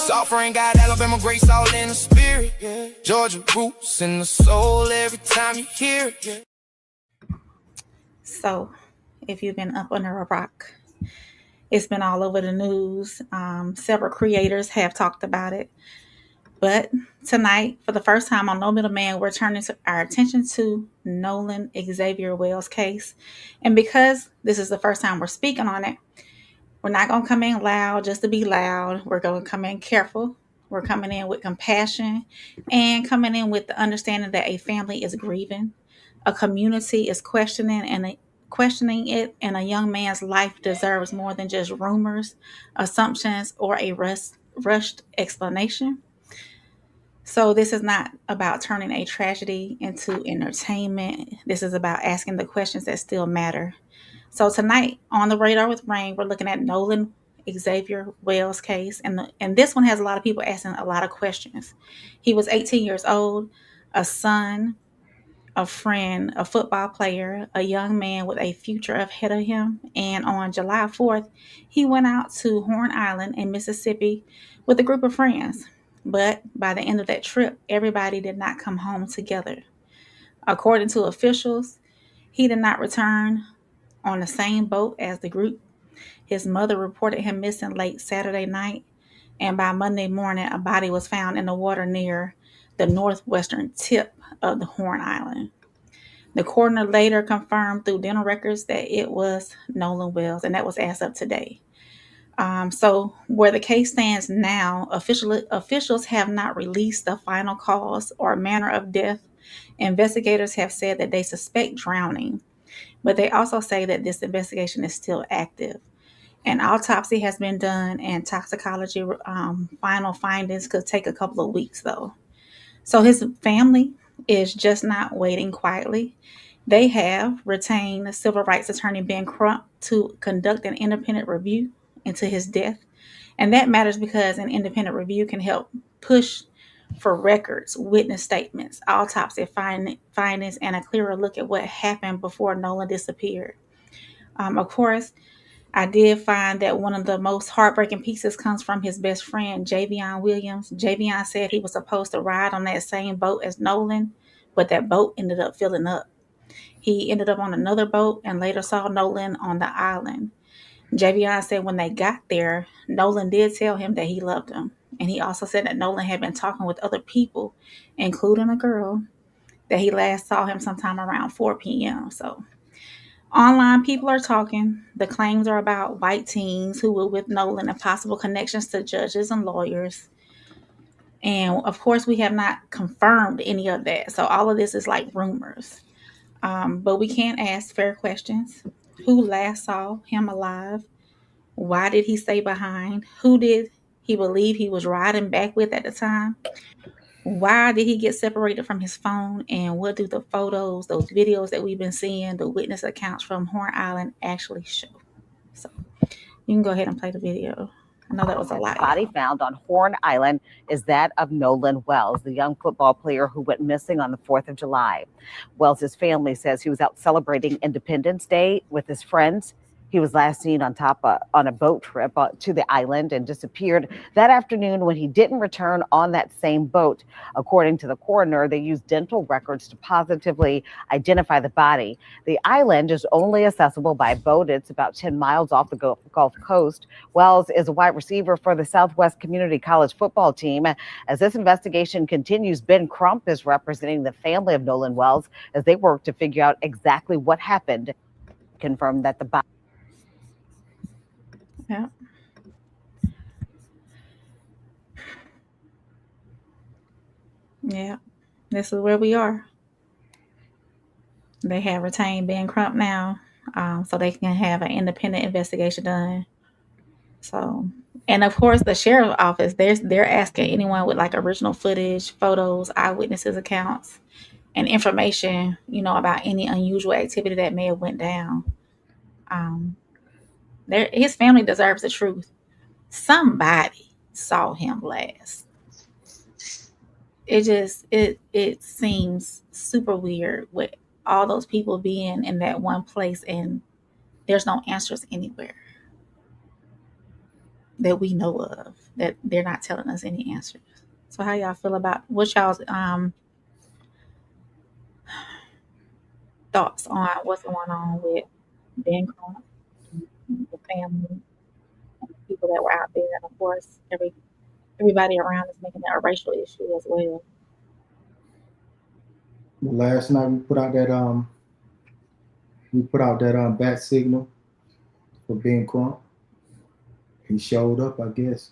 Sovereign got Alabama grace all in the spirit. Georgia roots in the soul every time you hear it. So, if you've been up under a rock, it's been all over the news. Several creators have talked about it. But tonight, for the first time on No Middleman, we're turning our attention to Nolan Xavier Wells' case. And because this is the first time we're speaking on it, we're not going to come in loud just to be loud. We're going to come in careful. We're coming in with compassion and coming in with the understanding that a family is grieving, a community is questioning it, and a young man's life deserves more than just rumors, assumptions, or a rushed explanation. So this is not about turning a tragedy into entertainment. This is about asking the questions that still matter. So tonight on the Radar with Rain, we're looking at Nolan Xavier Wells case, and this one has a lot of people asking a lot of questions. He was 18 years old, a son, a friend, a football player, a young man with a future ahead of him. And on July 4th, he went out to Horn Island in Mississippi with a group of friends. But by the end of that trip, everybody did not come home together. According to officials, he did not return on the same boat as the group. His mother reported him missing late Saturday night, and by Monday morning, a body was found in the water near the northwestern tip of the Horn Island. The coroner later confirmed through dental records that it was Nolan Wells, and that was as of today. So, where the case stands now, officials have not released the final cause or manner of death. Investigators have said that they suspect drowning, but they also say that this investigation is still active. An autopsy has been done, and toxicology final findings could take a couple of weeks, though. So his family is just not waiting quietly. They have retained civil rights attorney Ben Crump to conduct an independent review into his death. And that matters because an independent review can help push for records, witness statements, autopsy findings, and a clearer look at what happened before Nolan disappeared. Of course, I did find that one of the most heartbreaking pieces comes from his best friend, Javion Williams. Javion said he was supposed to ride on that same boat as Nolan, but that boat ended up filling up. He ended up on another boat and later saw Nolan on the island. Javion said when they got there, Nolan did tell him that he loved him. And he also said that Nolan had been talking with other people, including a girl, that he last saw him sometime around 4 p.m. So online people are talking. The claims are about white teens who were with Nolan and possible connections to judges and lawyers. And of course, we have not confirmed any of that. So all of this is like rumors. But we can ask fair questions. Who last saw him alive? Why did he stay behind? Who did he believe he was riding back with at the time? Why did he get separated from his phone? And what do the photos, those videos that we've been seeing, the witness accounts from Horn Island actually show? So you can go ahead and play the video. I know that was a lot. The body found on Horn Island is that of Nolan Wells, the young football player who went missing on the 4th of July. Wells' family says he was out celebrating Independence Day with his friends. He was last seen on a boat trip to the island and disappeared that afternoon when he didn't return on that same boat. According to the coroner, they used dental records to positively identify the body. The island is only accessible by boat. It's about 10 miles off the Gulf Coast. Wells is a wide receiver for the Southwest Community College football team. As this investigation continues, Ben Crump is representing the family of Nolan Wells as they work to figure out exactly what happened. Confirmed that the body. Yeah. Yeah. This is where we are. They have retained Ben Crump now, so they can have an independent investigation done. So, and of course, the sheriff's office, they're asking anyone with like original footage, photos, eyewitnesses accounts, and information, about any unusual activity that may have went down. His family deserves the truth. Somebody saw him last. It seems super weird with all those people being in that one place and there's no answers anywhere. that we know of, that they're not telling us any answers. So how y'all feel about what y'all's thoughts on what's going on with Ben Crump, the family, and the people that were out there, and of course everybody around is making that a racial issue as well. Last night we put out that bat signal for Ben Crump. He showed up, I guess.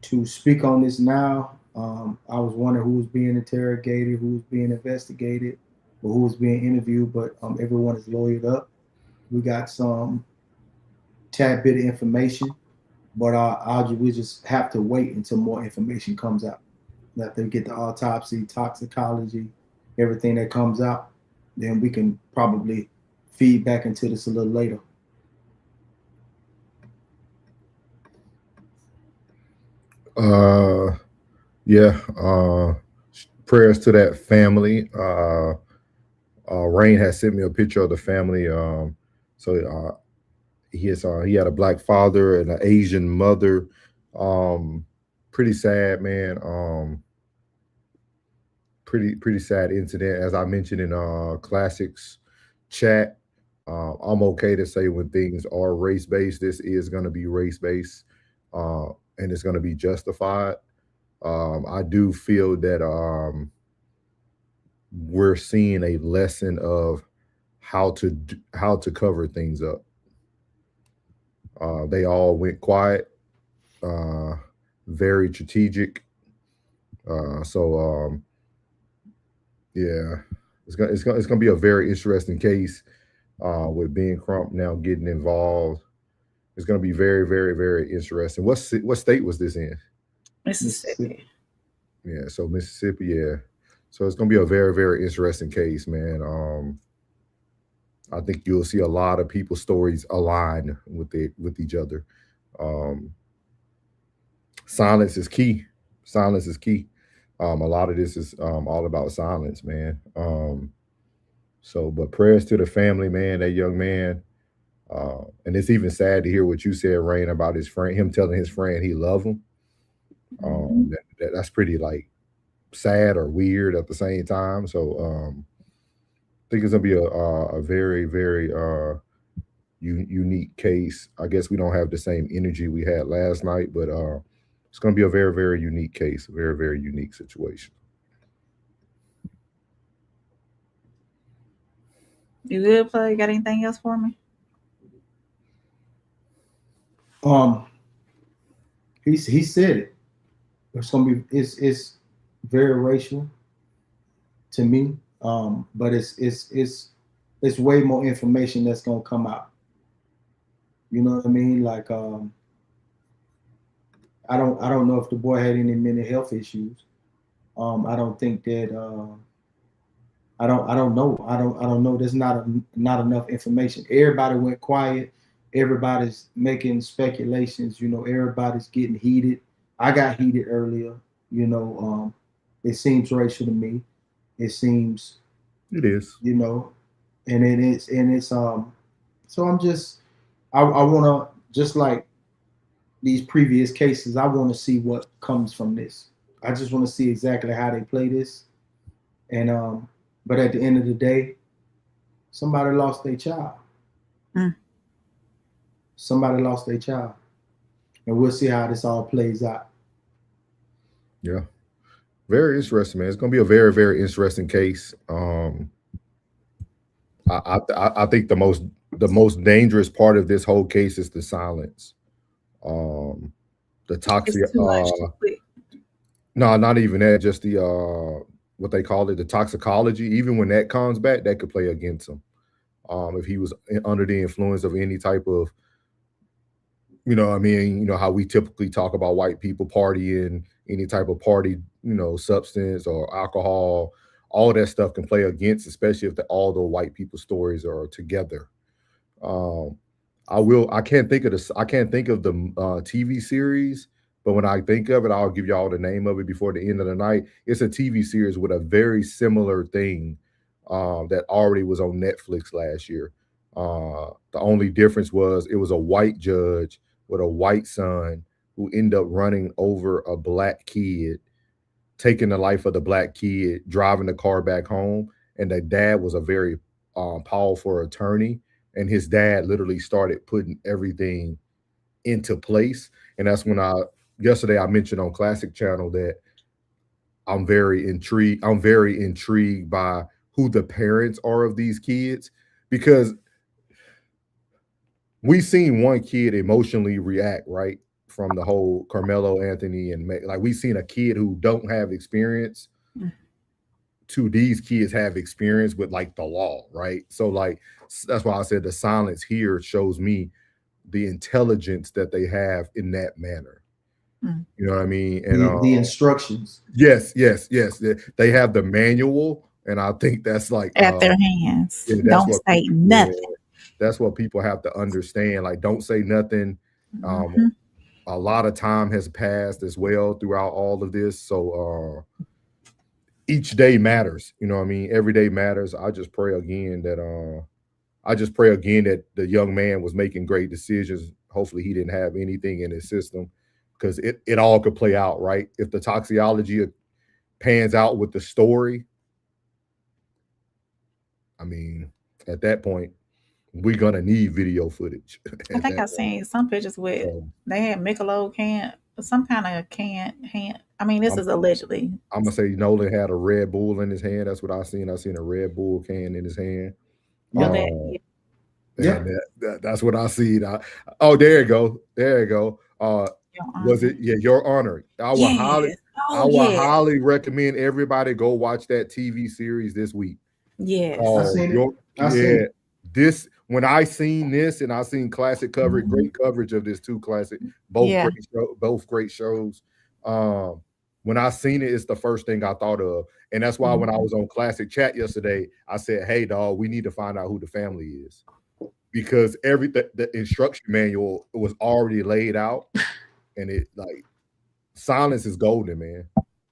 To speak on this now, I was wondering who was being interrogated, who was being investigated, or who was being interviewed, but everyone is lawyered up. We got some tad bit of information, but we just have to wait until more information comes out. After we get the autopsy, toxicology, everything that comes out, then we can probably feed back into this a little later. Yeah. Prayers to that family. Rain has sent me a picture of the family. So he had a black father and an Asian mother. Pretty sad, man. Pretty sad incident. As I mentioned in Classics chat, I'm okay to say when things are race based, this is going to be race based, and it's going to be justified. I do feel that we're seeing a lesson of how to cover things up. They all went quiet, very strategic. So yeah, it's gonna be a very interesting case with Ben Crump now getting involved. It's gonna be very, very, very interesting. What state was this in? Mississippi. Yeah, so Mississippi. Yeah, so it's gonna be a very, very interesting case, man. I think you'll see a lot of people's stories align with each other. Silence is key. Silence is key. A lot of this is all about silence, man. But prayers to the family, man. That young man. And it's even sad to hear what you said, Rain, about his friend, him telling his friend he loved him. That's pretty like sad or weird at the same time. So I think it's gonna be a very, very unique case. I guess we don't have the same energy we had last night, but it's gonna be a very, very unique case, a very, very unique situation. You good, Plug? Got anything else for me? He said it. It's very racial to me. But it's way more information that's gonna come out. You know what I mean? Like I don't know if the boy had any mental health issues. I don't think that I don't know. I don't know. There's not enough information. Everybody went quiet. Everybody's making speculations. You know, everybody's getting heated. I got heated earlier. You know, it seems racial to me. It seems. It is. You know, and it's so I'm just I want to, just like these previous cases, I want to see what comes from this. I just want to see exactly how they play this, and but at the end of the day, somebody lost their child. Somebody lost their child, and we'll see how this all plays out. Yeah, very interesting, man. It's going to be a very, very interesting case. I think the most dangerous part of this whole case is the silence. The toxic. No, not even that. Just the what they call it, the toxicology. Even when that comes back, that could play against him. If he was under the influence of any type of, you know, I mean, you know how we typically talk about white people partying, any type of party, you know, substance or alcohol, all that stuff can play against, especially if all the white people stories are together. I can't think of the TV series, but when I think of it, I'll give y'all the name of it before the end of the night. It's a TV series with a very similar thing that already was on Netflix last year. The only difference was it was a white judge with a white son who ended up running over a black kid, taking the life of the black kid, driving the car back home. And the dad was a very powerful attorney, and his dad literally started putting everything into place. And that's when yesterday I mentioned on Classic Channel that I'm very intrigued. I'm very intrigued by who the parents are of these kids, because we've seen one kid emotionally react, right, from the whole Carmelo Anthony and like we've seen a kid who don't have experience to these kids have experience with like the law, right? So like that's why I said the silence here shows me the intelligence that they have in that manner. You know what I mean? And the instructions. Yes. They have the manual, and I think that's like At their hands. Yeah, Don't say nothing. That's what people have to understand. Like, don't say nothing. A lot of time has passed as well throughout all of this. So each day matters. You know what I mean? Every day matters. I just pray again that the young man was making great decisions. Hopefully he didn't have anything in his system, because it all could play out, right? If the toxicology pans out with the story, I mean, at that point, we're gonna need video footage. I think I've seen some pictures with they had Michelob can, some kind of can hand. I mean, this is allegedly. I'm gonna say Nolan had a Red Bull in his hand. That's what I seen. I seen a Red Bull can in his hand. That's what I seen. There you go. There you go. Was it? Yeah, Your Honor. I would highly recommend everybody go watch that TV series this week. Yes. I seen it. This, when I seen this, and I seen classic coverage, great coverage of this too. Classic, both great shows. When I seen it, it's the first thing I thought of, and that's why when I was on Classic Chat yesterday, I said, "Hey, dog, we need to find out who the family is," because the instruction manual was already laid out, and it like silence is golden, man.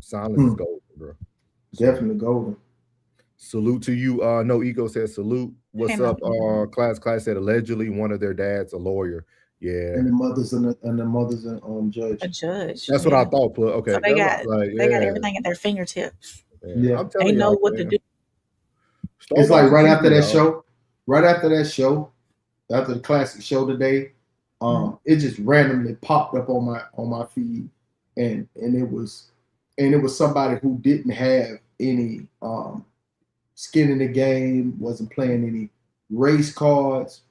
Silence is golden, bro. Definitely golden. Salute to you. No Ego says salute. What's up? Class said allegedly one of their dads a lawyer. Yeah. And the mothers and judge. A judge. That's what I thought. Okay. So they got everything at their fingertips. Yeah. They know what to do. It's like right after that show, after the classic show today, it just randomly popped up on my feed, and it was somebody who didn't have any skin in the game, wasn't playing any race cards,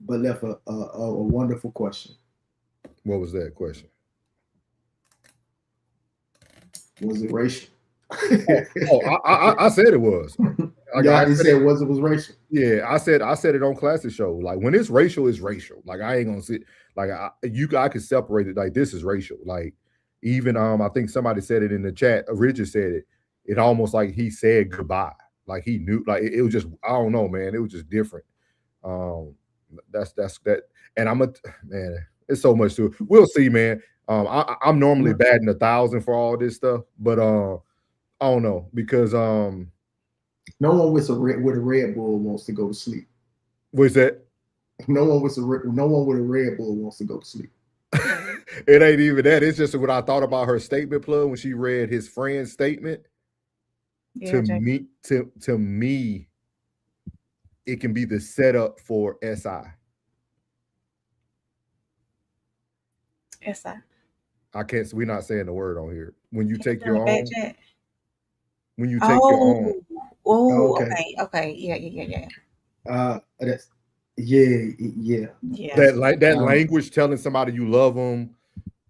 but left a wonderful question. What was that question? Was it racial? I said it was. I said it was racial. Yeah, I said it on Classic Show. Like, when it's racial, it's racial. Like, I ain't gonna sit. Like, I could separate it. Like, this is racial. Like, even I think somebody said it in the chat. Richard said it. It almost like he said goodbye. Like, he knew. Like, it was just, I don't know, man. It was just different. That's that. And man, it's so much to it. We'll see, man. I'm normally batting 1,000 for all this stuff, but I don't know, because no one with a Red Bull wants to go to sleep. What's that? No one with a Red Bull wants to go to sleep. It ain't even that. It's just what I thought about her statement, Plug, when she read his friend's statement. Yeah, to me, it can be the setup for SI. I can't. So we're not saying the word on here. When you take your own. When you take your own. Oh, okay. Yeah. That's yeah. That language, telling somebody you love them,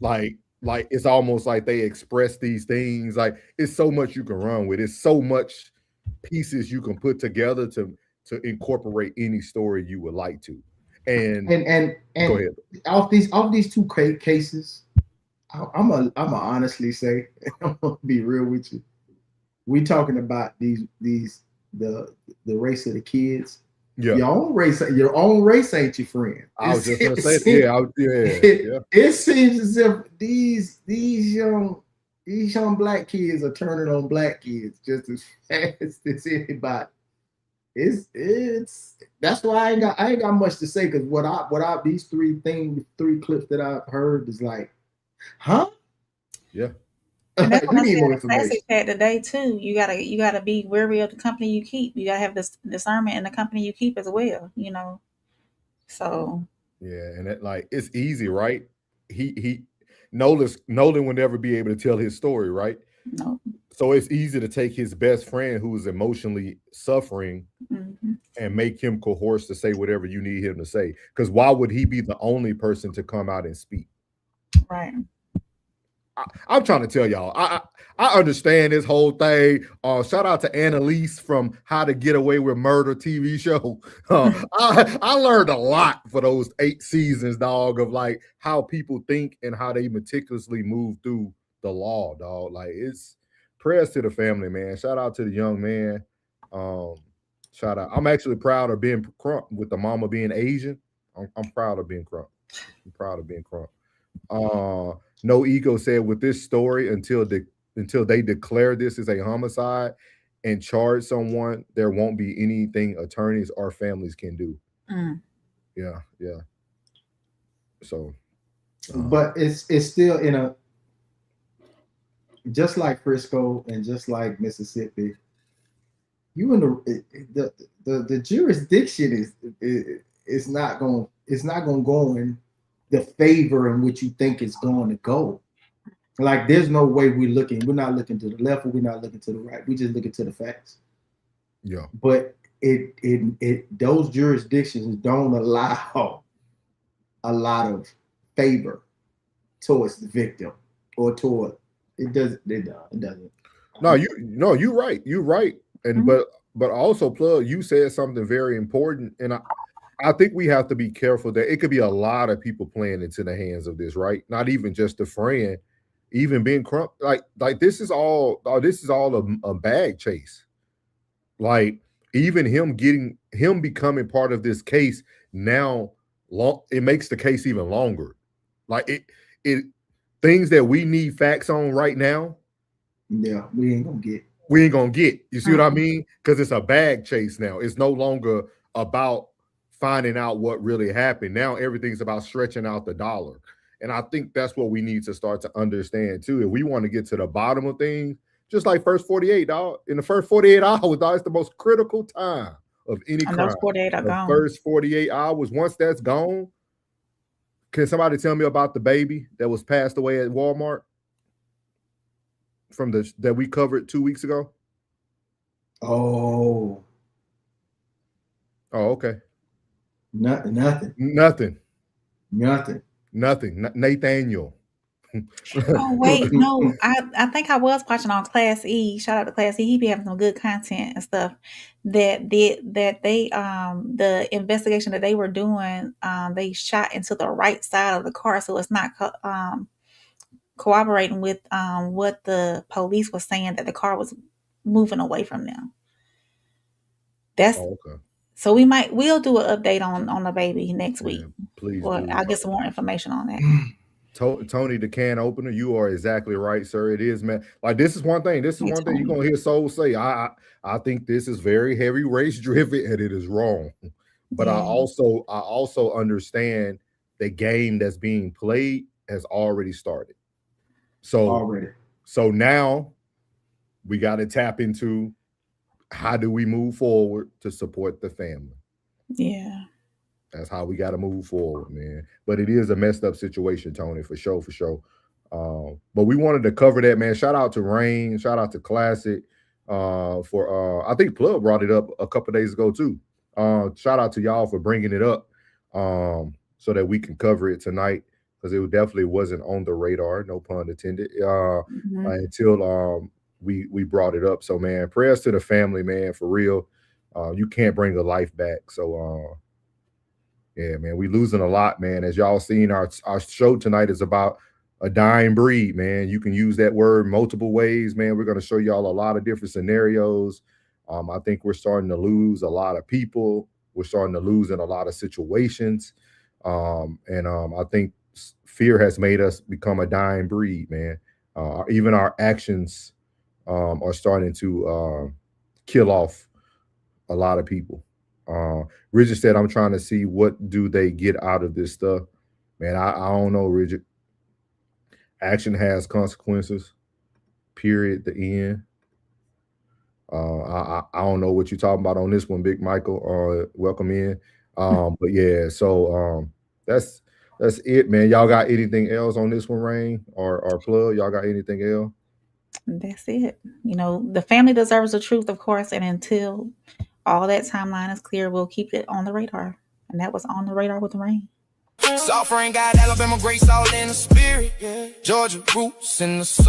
like it's almost like they express these things. Like, it's so much you can run with. It's so much pieces you can put together to incorporate any story you would like to. And go ahead. Off these two cases, I'm gonna honestly say, I'm gonna be real with you. We talking about the race of the kids. Yeah. Your own race ain't your friend. I was just gonna say, it seems as if these young black kids are turning on black kids just as fast as anybody. it's that's why I ain't got much to say, because these three clips that I've heard is like, huh? Yeah. And that's what We I said need in more the information. classic chat today too. You gotta be wary of the company you keep. You gotta have this discernment in the company you keep as well. So Yeah, and it, like, it's easy, right? He Nolan would never be able to tell his story, right? no. So it's easy to take his best friend who is emotionally suffering Hmm. and make him coerce to say whatever you need him to say. Because why would he be the only person to come out and speak? Right. I'm trying to tell y'all, I understand this whole thing. Shout out to Annalise from How to Get Away with Murder TV show. I learned a lot for those 8 seasons, dog, of like how people think and how they meticulously move through the law, dog. Like, it's prayers to the family, man. Shout out to the young man. Shout out. I'm actually proud of Ben Crump with the mama being Asian. I'm proud of Ben Crump. I'm proud of Ben Crump. No Ego said with this story, until they declare this as a homicide and charge someone, there won't be anything attorneys or families can do. Mm. Yeah. So, But it's still in a, just like Frisco and just like Mississippi, you in the jurisdiction is not going to go in the favor in which you think it's going to go. Like, there's no way we're not looking to the left or we're not looking to the right. We just looking to the facts. yeah. But those jurisdictions don't allow a lot of favor towards the victim or toward it doesn't. No, you're right. You're right. And but also, Plug, you said something very important, and I think we have to be careful that it could be a lot of people playing into the hands of this, right? Not even just the friend, even Ben Crump. Like this is all a bag chase. Like, even him becoming part of this case now, it makes the case even longer. Like, it things that we need facts on right now. Yeah, we ain't gonna get. You see what I mean? Because it's a bag chase now. It's no longer about finding out what really happened. Now everything's about stretching out the dollar. And I think that's what we need to start to understand too. If we want to get to the bottom of things, just like first 48, dog. In the first 48 hours, dog, it's the most critical time of any crime. Those 48 are gone. First 48 hours, once that's gone, can somebody tell me about the baby that was passed away at Walmart that we covered 2 weeks ago? Oh, okay. Nothing. Nathaniel. Oh wait, no, I think I was watching on Class E. Shout out to Class E. He be having some good content and stuff. That they the investigation that they were doing, they shot into the right side of the car, so it's not cooperating with what the police was saying, that the car was moving away from them. That's okay. So we'll do an update on the baby next week. Please. I'll get some more information on that. Tony, the can opener, you are exactly right, sir. It is, man. Like, this is one thing. You're gonna hear Soul say. I think this is very heavy race driven, and it is wrong. But I also understand the game that's being played has already started. So now we got to tap into, how do we move forward to support the family? Yeah. That's how we got to move forward, man. But it is a messed up situation, Tony, for sure. But we wanted to cover that, man. Shout out to Rain. Shout out to Classic. I think Plug brought it up a couple days ago too. Shout out to y'all for bringing it up, so that we can cover it tonight, because it definitely wasn't on the radar. No pun intended. Until we brought it up. So, man, prayers to the family, man, for real. You can't bring a life back. So, yeah, man, we losing a lot, man. As y'all seen, our show tonight is about a dying breed, man. You can use that word multiple ways, man. We're going to show y'all a lot of different scenarios. I think we're starting to lose a lot of people. We're starting to lose in a lot of situations. I think fear has made us become a dying breed, man. Even our actions are starting to kill off a lot of people. Richard said, I'm trying to see what do they get out of this stuff. Man, I don't know, Richard. Action has consequences, period, the end. I don't know what you're talking about on this one, Big Michael. Welcome in. But yeah, so that's it, man. Y'all got anything else on this one, Rain or Plug? Y'all got anything else? That's it. You know, the family deserves the truth, of course, and until all that timeline is clear, we'll keep it on the radar. And that was On the Radar with Rain. Soft rain got Alabama grace all in the spirit. Georgia roots in the soul.